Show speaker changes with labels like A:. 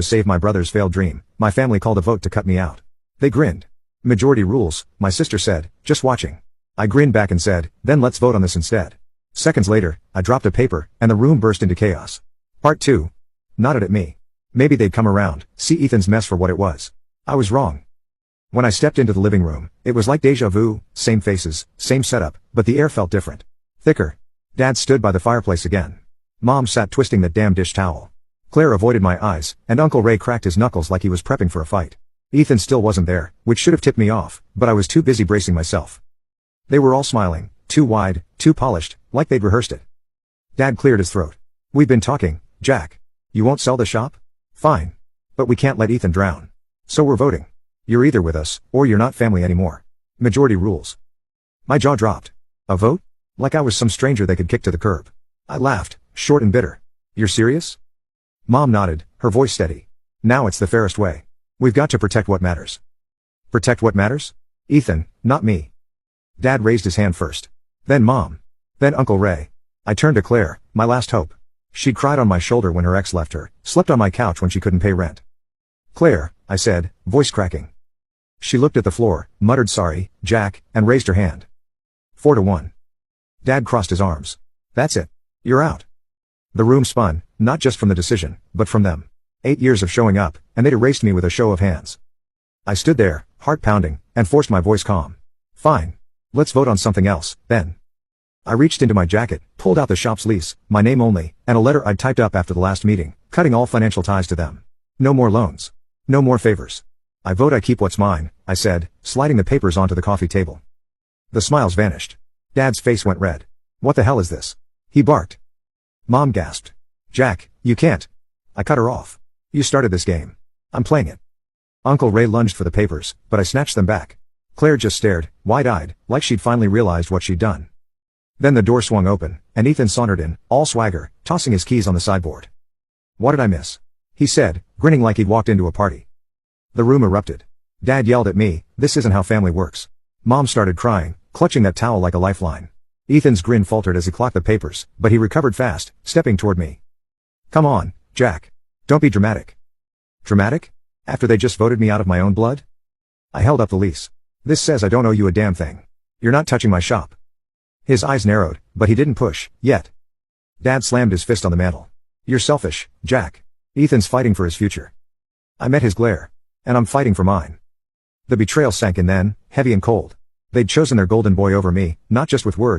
A: To save my brother's failed dream, my family called a vote to cut me out. They grinned. Majority rules, my sister said, just watching. I grinned back and said, then let's vote on this instead. Seconds later, I dropped a paper, and the room burst into chaos. Part 2. Nodded at me. Maybe they'd come around, see Ethan's mess for what it was. I was wrong. When I stepped into the living room, it was like deja vu, same faces, same setup, but the air felt different. Thicker. Dad stood by the fireplace again. Mom sat twisting that damn dish towel. Claire avoided my eyes, and Uncle Ray cracked his knuckles like he was prepping for a fight. Ethan still wasn't there, which should have tipped me off, but I was too busy bracing myself. They were all smiling, too wide, too polished, like they'd rehearsed it. Dad cleared his throat. We've been talking, Jack. You won't sell the shop? Fine. But we can't let Ethan drown. So we're voting. You're either with us, or you're not family anymore. Majority rules. My jaw dropped. A vote? Like I was some stranger they could kick to the curb. I laughed, short and bitter. You're serious? Mom nodded, her voice steady. Now it's the fairest way. We've got to protect what matters. Protect what matters? Ethan, not me. Dad raised his hand first. Then Mom. Then Uncle Ray. I turned to Claire, my last hope. She'd cried on my shoulder when her ex left her, slept on my couch when she couldn't pay rent. Claire, I said, voice cracking. She looked at the floor, muttered sorry, Jack, and raised her hand. 4-1. Dad crossed his arms. That's it. You're out. The room spun, not just from the decision, but from them. 8 years of showing up, and they'd erased me with a show of hands. I stood there, heart pounding, and forced my voice calm. Fine. Let's vote on something else, then. I reached into my jacket, pulled out the shop's lease, my name only, and a letter I'd typed up after the last meeting, cutting all financial ties to them. No more loans. No more favors. I vote I keep what's mine, I said, sliding the papers onto the coffee table. The smiles vanished. Dad's face went red. What the hell is this? He barked. Mom gasped. Jack, you can't. I cut her off. You started this game. I'm playing it. Uncle Ray lunged for the papers, but I snatched them back. Claire just stared, wide-eyed, like she'd finally realized what she'd done. Then the door swung open, and Ethan sauntered in, all swagger, tossing his keys on the sideboard. What did I miss? He said, grinning like he'd walked into a party. The room erupted. Dad yelled at me, this isn't how family works. Mom started crying, clutching that towel like a lifeline. Ethan's grin faltered as he clocked the papers, but he recovered fast, stepping toward me. Come on, Jack. Don't be dramatic. Dramatic? After they just voted me out of my own blood? I held up the lease. This says I don't owe you a damn thing. You're not touching my shop. His eyes narrowed, but he didn't push, yet. Dad slammed his fist on the mantel. You're selfish, Jack. Ethan's fighting for his future. I met his glare. And I'm fighting for mine. The betrayal sank in then, heavy and cold. They'd chosen their golden boy over me, not just with words,